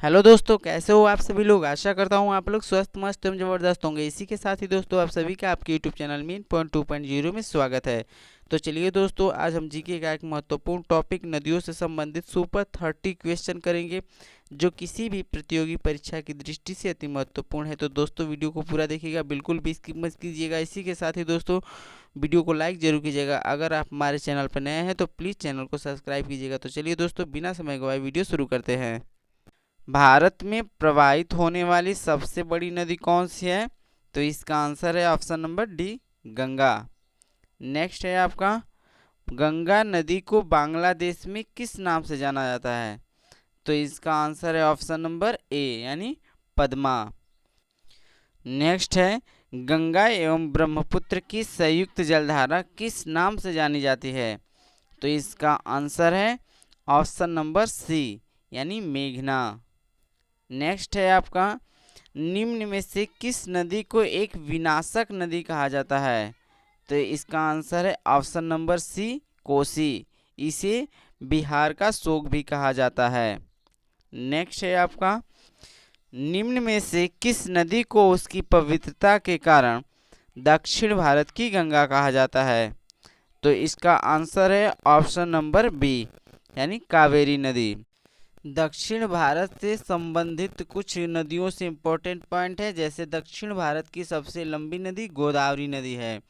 Hello दोस्तों, कैसे हो आप सभी लोग। आशा करता हूँ आप लोग स्वस्थ मस्त एवं जबरदस्त होंगे। इसी के साथ ही दोस्तों आप सभी का आपके यूट्यूब चैनल मीन पॉइंट 2.0 में स्वागत है। तो चलिए दोस्तों, आज हम जीके का एक महत्वपूर्ण टॉपिक नदियों से संबंधित सुपर 30 क्वेश्चन करेंगे, जो किसी भी प्रतियोगी परीक्षा की दृष्टि से अति महत्वपूर्ण है। तो दोस्तों वीडियो को पूरा देखिएगा, बिल्कुल भी स्किप मत कीजिएगा। इसी के साथ ही दोस्तों वीडियो को लाइक जरूर कीजिएगा। अगर आप हमारे चैनल पर नए हैं तो प्लीज़ चैनल को सब्सक्राइब कीजिएगा। तो चलिए दोस्तों, बिना समय गवाए वीडियो शुरू करते हैं। भारत में प्रवाहित होने वाली सबसे बड़ी नदी कौन सी है? तो इसका आंसर है option number D, Ganga. Next है आपका, गंगा नदी को बांग्लादेश में किस नाम से जाना जाता है? तो इसका आंसर है ऑप्शन नंबर ए, यानी पद्मा। नेक्स्ट है, गंगा एवं ब्रह्मपुत्र की संयुक्त जलधारा किस नाम से जानी जाती है? तो इसका आंसर है ऑप्शन नंबर सी, यानी मेघना। नेक्स्ट है आपका, निम्न में से किस नदी को एक विनाशक नदी कहा जाता है? तो इसका आंसर है ऑप्शन नंबर सी, कोसी। इसे बिहार का शोक भी कहा जाता है। नेक्स्ट है आपका, निम्न में से किस नदी को उसकी पवित्रता के कारण दक्षिण भारत की गंगा कहा जाता है? तो इसका आंसर है ऑप्शन नंबर बी, यानी कावेरी नदी। दक्षिण भारत से संबंधित कुछ नदियों से इम्पोर्टेंट पॉइंट है, जैसे दक्षिण भारत की सबसे लंबी नदी गोदावरी नदी है,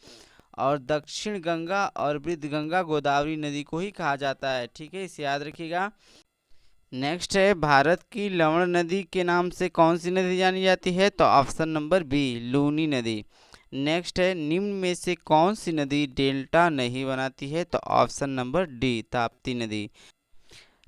और दक्षिण गंगा और वृद्ध गंगा गोदावरी नदी को ही कहा जाता है। ठीक है, इसे याद रखिएगा। नेक्स्ट है, भारत की लवण नदी के नाम से कौन सी नदी जानी जाती है? तो ऑप्शन नंबर बी, लूनी नदी। नेक्स्ट है, निम्न में से कौन सी नदी डेल्टा नहीं बनाती है? तो ऑप्शन नंबर डी, ताप्ती नदी।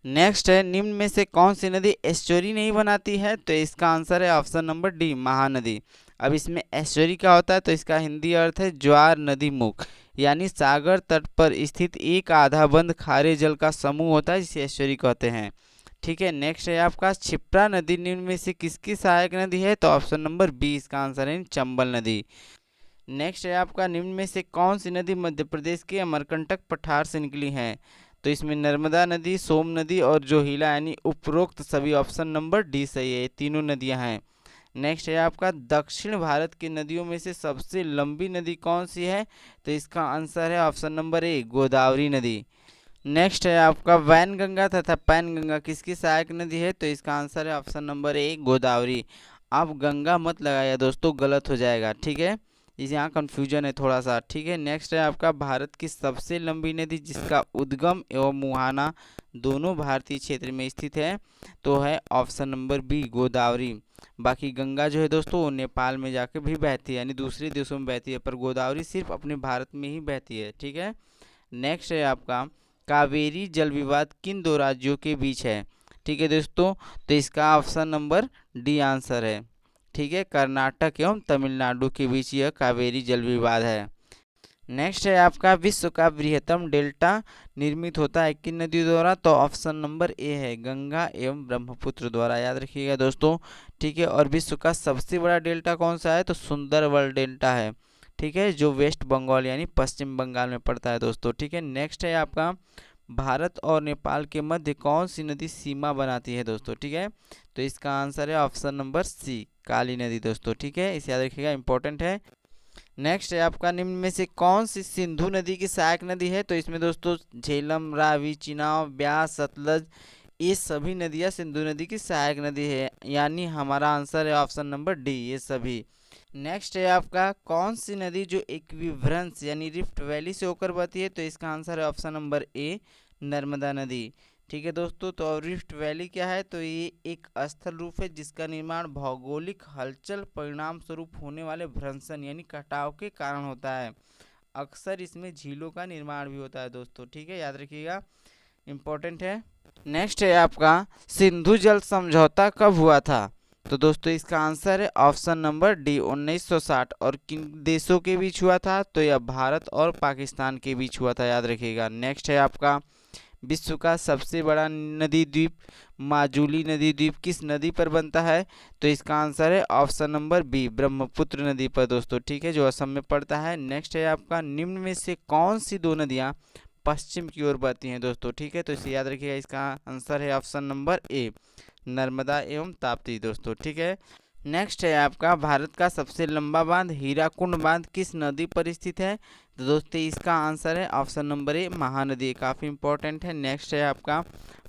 नेक्स्ट है, निम्न में से कौन सी नदी एस्चुरी नहीं बनाती है? तो इसका आंसर है ऑप्शन नंबर डी, महानदी। अब इसमें एस्चुरी क्या होता है? तो इसका हिंदी अर्थ है ज्वार नदी मुख, यानी सागर तट पर स्थित एक आधा बंद खारे जल का समूह होता है, जिसे एस्चुरी कहते हैं। ठीक है, नेक्स्ट है आपका, क्षिप्रा नदी निम्न में से किसकी सहायक नदी है? तो ऑप्शन नंबर बी, इसका आंसर है चंबल नदी। नेक्स्ट है आपका, निम्न में से कौन सी नदी मध्य प्रदेश के अमरकंटक पठार से निकली है? तो इसमें नर्मदा नदी, सोम नदी और जोहिला, यानी उपरोक्त सभी ऑप्शन नंबर डी सही है, ये तीनों नदियां हैं। नेक्स्ट है आपका, दक्षिण भारत की नदियों में से सबसे लंबी नदी कौन सी है? तो इसका आंसर है ऑप्शन नंबर ए, गोदावरी नदी। नेक्स्ट है आपका, वैनगंगा तथा पैनगंगा किसकी सहायक नदी है? तो इसका आंसर है ऑप्शन नंबर ए, गोदावरी। आप गंगा मत लगाइए दोस्तों, गलत हो जाएगा। ठीक है, इस यहाँ कन्फ्यूजन है थोड़ा सा। ठीक है, नेक्स्ट है आपका, भारत की सबसे लंबी नदी जिसका उद्गम एवं मुहाना दोनों भारतीय क्षेत्र में स्थित है, तो है ऑप्शन नंबर बी, गोदावरी। बाकी गंगा जो है दोस्तों वो नेपाल में जाके भी बहती है, यानी दूसरे देशों में बहती है, पर गोदावरी सिर्फ अपने भारत में ही बहती है। ठीक है, नेक्स्ट है आपका, कावेरी जल विवाद किन दो राज्यों के बीच है? ठीक है दोस्तों, तो इसका ऑप्शन नंबर डी आंसर है। ठीक है, कर्नाटक एवं तमिलनाडु के बीच यह कावेरी जल विवाद है। नेक्स्ट है आपका, विश्व का बृहत्तम डेल्टा निर्मित होता है किन नदियों द्वारा? तो ऑप्शन नंबर ए है, गंगा एवं ब्रह्मपुत्र द्वारा। याद रखिएगा दोस्तों। ठीक है, और विश्व का सबसे बड़ा डेल्टा कौन सा है? तो सुंदरबन डेल्टा है। ठीक है, जो वेस्ट बंगाल यानी पश्चिम बंगाल में पड़ता है दोस्तों। ठीक है, नेक्स्ट है आपका, भारत और नेपाल के मध्य कौन सी नदी सीमा बनाती है दोस्तों? ठीक है, तो इसका आंसर है ऑप्शन नंबर सी, काली नदी दोस्तों। ठीक है, इसे याद रखिएगा, इंपॉर्टेंट है। नेक्स्ट है आपका, निम्न में से कौन सी सिंधु नदी की सहायक नदी है? तो इसमें दोस्तों झेलम, रावी, चिनाब, ब्यास, सतलज, ये सभी नदियां सिंधु नदी की सहायक नदी है, यानी हमारा आंसर है ऑप्शन नंबर डी, ये सभी। नेक्स्ट है आपका, कौन सी नदी जो इक्विवेलेंस यानी रिफ्ट वैली से होकर बहती है? तो इसका आंसर है ऑप्शन नंबर ए, नर्मदा नदी। ठीक है दोस्तों, तो रिफ्ट वैली क्या है? तो ये एक स्थल रूप है जिसका निर्माण भौगोलिक हलचल परिणाम स्वरूप होने वाले भ्रंशन यानी कटाव के कारण होता है। अक्सर इसमें झीलों का निर्माण भी होता है दोस्तों। ठीक है, याद रखिएगा, इम्पोर्टेंट है। नेक्स्ट है आपका, सिंधु जल समझौता कब हुआ था? तो दोस्तों इसका आंसर है ऑप्शन नंबर डी, 1960। और किन देशों के बीच हुआ था? तो यह भारत और पाकिस्तान के बीच हुआ था, याद रखिएगा। नेक्स्ट है आपका, विश्व का सबसे बड़ा नदी द्वीप माजुली नदी द्वीप किस नदी पर बनता है? तो इसका आंसर है ऑप्शन नंबर बी, ब्रह्मपुत्र नदी पर दोस्तों। ठीक है, जो असम में पड़ता है। नेक्स्ट है आपका, निम्न में से कौन सी दो नदियां पश्चिम की ओर बहती हैं दोस्तों? ठीक है, तो इसे याद रखिएगा, इसका आंसर है ऑप्शन नंबर ए, नर्मदा एवं ताप्ती दोस्तों। ठीक है, नेक्स्ट है आपका भारत का सबसे लंबा बांध हीराकुंड बांध किस नदी पर स्थित है? तो दोस्तों इसका आंसर है ऑप्शन नंबर ए महानदी, काफ़ी इंपॉर्टेंट है। नेक्स्ट है आपका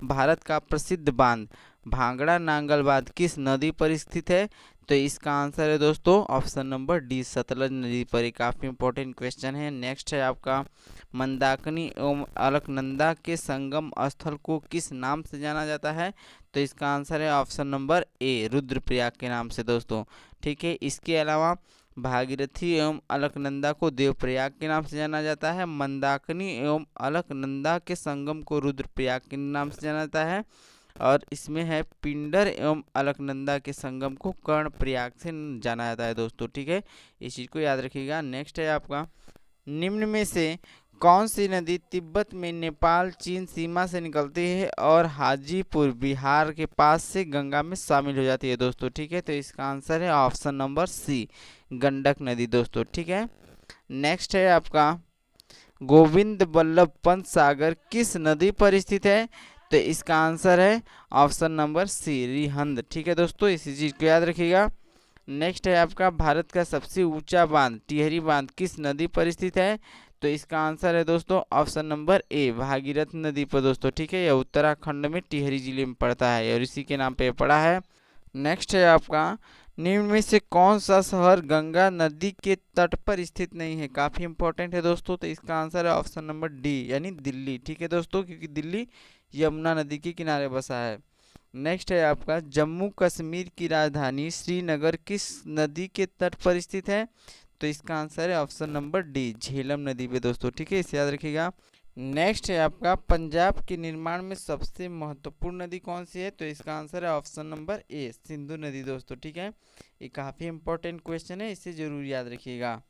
भारत का प्रसिद्ध बांध भांगड़ा नांगल बांध किस नदी पर स्थित है? तो इसका आंसर है दोस्तों ऑप्शन नंबर डी सतलज नदी पर। ये काफ़ी इंपॉर्टेंट क्वेश्चन है। नेक्स्ट है आपका मंदाकिनी एवं अलकनंदा के संगम स्थल को किस नाम से जाना जाता है? तो इसका आंसर है ऑप्शन नंबर ए रुद्रप्रयाग के नाम से दोस्तों। ठीक है, इसके अलावा भागीरथी एवं अलकनंदा को देवप्रयाग के नाम से जाना जाता है। मंदाकिनी एवं अलकनंदा के संगम को रुद्रप्रयाग के नाम से जाना जाता है। और इसमें है पिंडर एवं अलकनंदा के संगम को कर्णप्रयाग से जाना जाता है दोस्तों। ठीक है, इस चीज़ को याद रखिएगा। नेक्स्ट है आपका निम्न में से कौन सी नदी तिब्बत में नेपाल चीन सीमा से निकलती है और हाजीपुर बिहार के पास से गंगा में शामिल हो जाती है दोस्तों। ठीक है, तो इसका आंसर है ऑप्शन नंबर सी गंडक नदी दोस्तों। ठीक है, नेक्स्ट है आपका गोविंद बल्लभ पंत सागर किस नदी पर स्थित है? तो इसका आंसर है ऑप्शन नंबर सी रिहंद। ठीक है दोस्तों, इसी चीज़ को याद रखिएगा। नेक्स्ट है आपका भारत का सबसे ऊंचा बांध टिहरी बांध किस नदी पर स्थित है? तो इसका आंसर है दोस्तों ऑप्शन नंबर ए भागीरथ नदी पर दोस्तों। ठीक है, यह उत्तराखंड में टिहरी जिले में पड़ता है और इसी के नाम पे पड़ा है। नेक्स्ट है आपका निम्न में से कौन सा शहर गंगा नदी के तट पर स्थित नहीं है? काफ़ी इंपॉर्टेंट है दोस्तों, तो इसका आंसर है ऑप्शन नंबर डी यानी दिल्ली। ठीक है दोस्तों, क्योंकि दिल्ली यमुना नदी के किनारे बसा है। नेक्स्ट है आपका जम्मू कश्मीर की राजधानी श्रीनगर किस नदी के तट पर स्थित है? तो इसका आंसर है ऑप्शन नंबर डी झेलम नदी पे दोस्तों। ठीक है, इसे याद रखिएगा। नेक्स्ट है आपका पंजाब के निर्माण में सबसे महत्वपूर्ण नदी कौन सी है? तो इसका आंसर है ऑप्शन नंबर ए सिंधु नदी दोस्तों। ठीक है, ये काफ़ी इंपॉर्टेंट क्वेश्चन है, इसे जरूर याद रखिएगा।